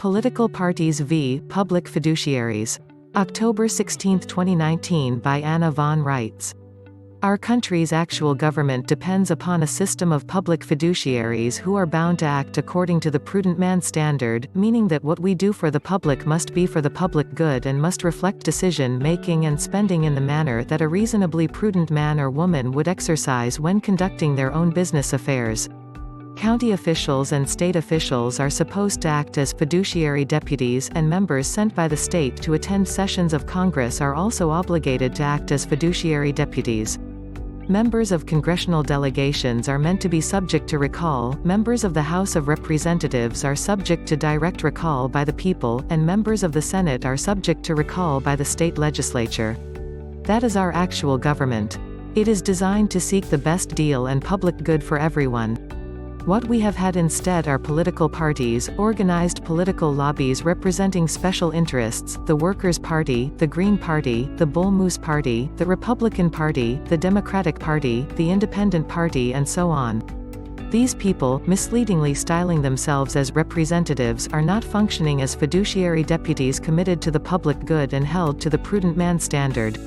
Political Parties v. Public Fiduciaries. October 16, 2019 by Anna von Reitz. Our country's actual government depends upon a system of public fiduciaries who are bound to act according to the Prudent Man Standard, meaning that what we do for the public must be for the public good and must reflect decision-making and spending in the manner that a reasonably prudent man or woman would exercise when conducting their own business affairs. County officials and state officials are supposed to act as fiduciary deputies, and members sent by the state to attend sessions of Congress are also obligated to act as fiduciary deputies. Members of congressional delegations are meant to be subject to recall, members of the House of Representatives are subject to direct recall by the people, and members of the Senate are subject to recall by the state legislature. That is our actual government. It is designed to seek the best deal and public good for everyone. What we have had instead are political parties, organized political lobbies representing special interests, the Workers' Party, the Green Party, the Bull Moose Party, the Republican Party, the Democratic Party, the Independent Party and so on. These people, misleadingly styling themselves as representatives, are not functioning as fiduciary deputies committed to the public good and held to the Prudent Man Standard.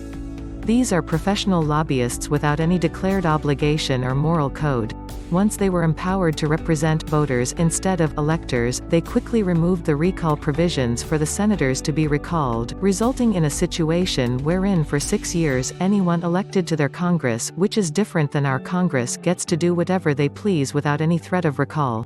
These are professional lobbyists without any declared obligation or moral code. Once they were empowered to represent voters instead of electors, they quickly removed the recall provisions for the senators to be recalled, resulting in a situation wherein for 6 years, anyone elected to their Congress, which is different than our Congress, gets to do whatever they please without any threat of recall.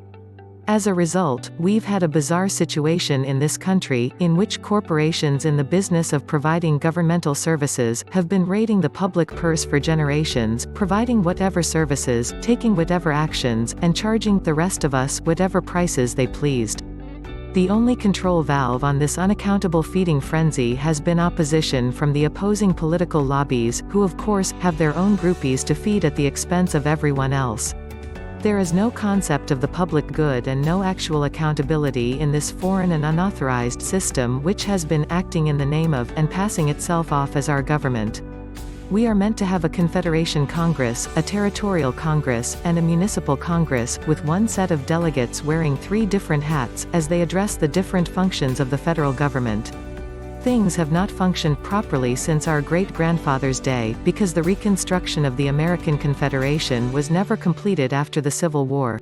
As a result, we've had a bizarre situation in this country, in which corporations in the business of providing governmental services, have been raiding the public purse for generations, providing whatever services, taking whatever actions, and charging the rest of us whatever prices they pleased. The only control valve on this unaccountable feeding frenzy has been opposition from the opposing political lobbies, who of course, have their own groupies to feed at the expense of everyone else. There is no concept of the public good and no actual accountability in this foreign and unauthorized system which has been acting in the name of, and passing itself off as our government. We are meant to have a Confederation Congress, a Territorial Congress, and a Municipal Congress, with one set of delegates wearing 3 different hats, as they address the different functions of the federal government. Things have not functioned properly since our great-grandfather's day, because the reconstruction of the American Confederation was never completed after the Civil War.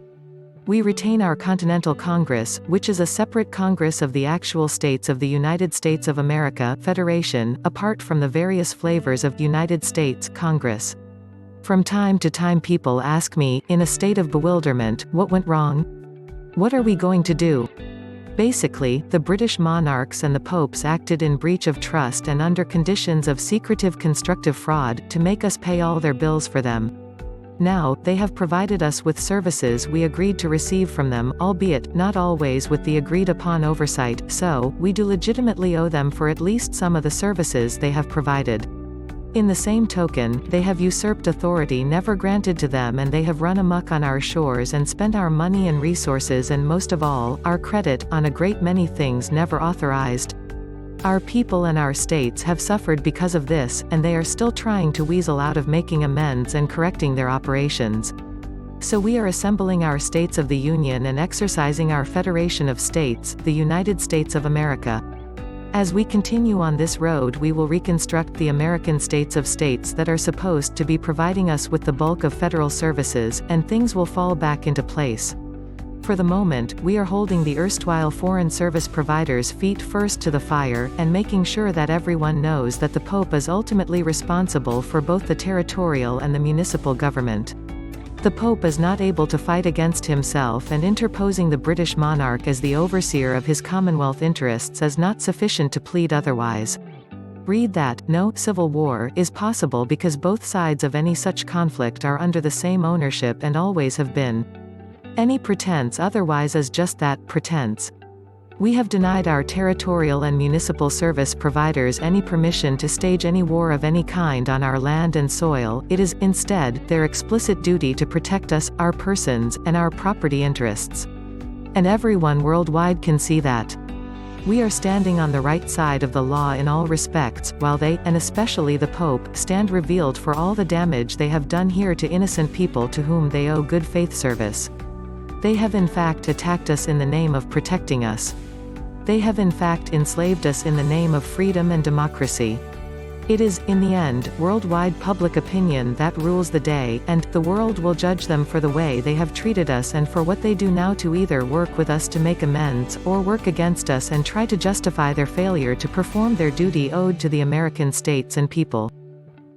We retain our Continental Congress, which is a separate Congress of the actual states of the United States of America Federation, apart from the various flavors of United States Congress. From time to time people ask me, in a state of bewilderment, what went wrong? What are we going to do? Basically, the British monarchs and the popes acted in breach of trust and under conditions of secretive constructive fraud, to make us pay all their bills for them. Now, they have provided us with services we agreed to receive from them, albeit, not always with the agreed-upon oversight, so, we do legitimately owe them for at least some of the services they have provided. In the same token, they have usurped authority never granted to them, and they have run amok on our shores and spent our money and resources and most of all, our credit, on a great many things never authorized. Our people and our states have suffered because of this, and they are still trying to weasel out of making amends and correcting their operations. So we are assembling our states of the Union and exercising our Federation of States, the United States of America. As we continue on this road, we will reconstruct the American states of states that are supposed to be providing us with the bulk of federal services, and things will fall back into place. For the moment, we are holding the erstwhile foreign service providers' feet first to the fire, and making sure that everyone knows that the Pope is ultimately responsible for both the territorial and the municipal government. The Pope is not able to fight against himself, and interposing the British monarch as the overseer of his Commonwealth interests is not sufficient to plead otherwise. Read that, no civil war is possible because both sides of any such conflict are under the same ownership and always have been. Any pretense otherwise is just that, pretense. We have denied our territorial and municipal service providers any permission to stage any war of any kind on our land and soil. It is, instead, their explicit duty to protect us, our persons, and our property interests. And everyone worldwide can see that. We are standing on the right side of the law in all respects, while they, and especially the Pope, stand revealed for all the damage they have done here to innocent people to whom they owe good faith service. They have in fact attacked us in the name of protecting us. They have in fact enslaved us in the name of freedom and democracy. It is, in the end, worldwide public opinion that rules the day, and the world will judge them for the way they have treated us and for what they do now to either work with us to make amends, or work against us and try to justify their failure to perform their duty owed to the American states and people.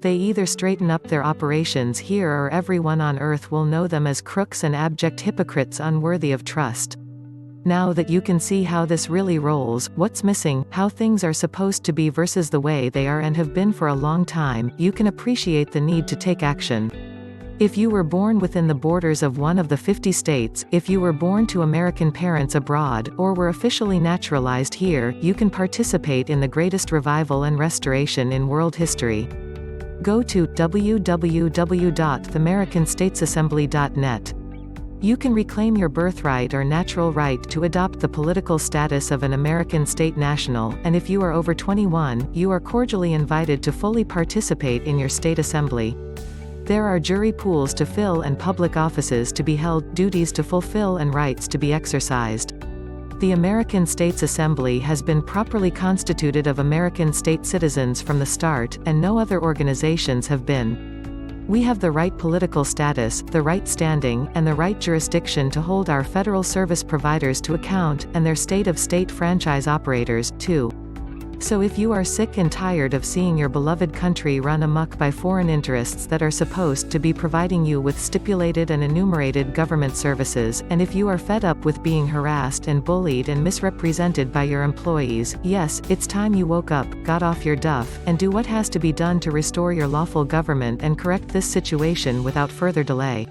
They either straighten up their operations here or everyone on earth will know them as crooks and abject hypocrites unworthy of trust. Now that you can see how this really rolls, what's missing, how things are supposed to be versus the way they are and have been for a long time, you can appreciate the need to take action. If you were born within the borders of one of the 50 states, if you were born to American parents abroad, or were officially naturalized here, you can participate in the greatest revival and restoration in world history. Go to www.theamericanstatesassembly.net. You can reclaim your birthright or natural right to adopt the political status of an American state national, and if you are over 21, you are cordially invited to fully participate in your state assembly. There are jury pools to fill and public offices to be held, duties to fulfill and rights to be exercised. The American States Assembly has been properly constituted of American state citizens from the start, and no other organizations have been. We have the right political status, the right standing, and the right jurisdiction to hold our federal service providers to account, and their state-of-state franchise operators, too. So if you are sick and tired of seeing your beloved country run amok by foreign interests that are supposed to be providing you with stipulated and enumerated government services, and if you are fed up with being harassed and bullied and misrepresented by your employees, yes, it's time you woke up, got off your duff, and do what has to be done to restore your lawful government and correct this situation without further delay.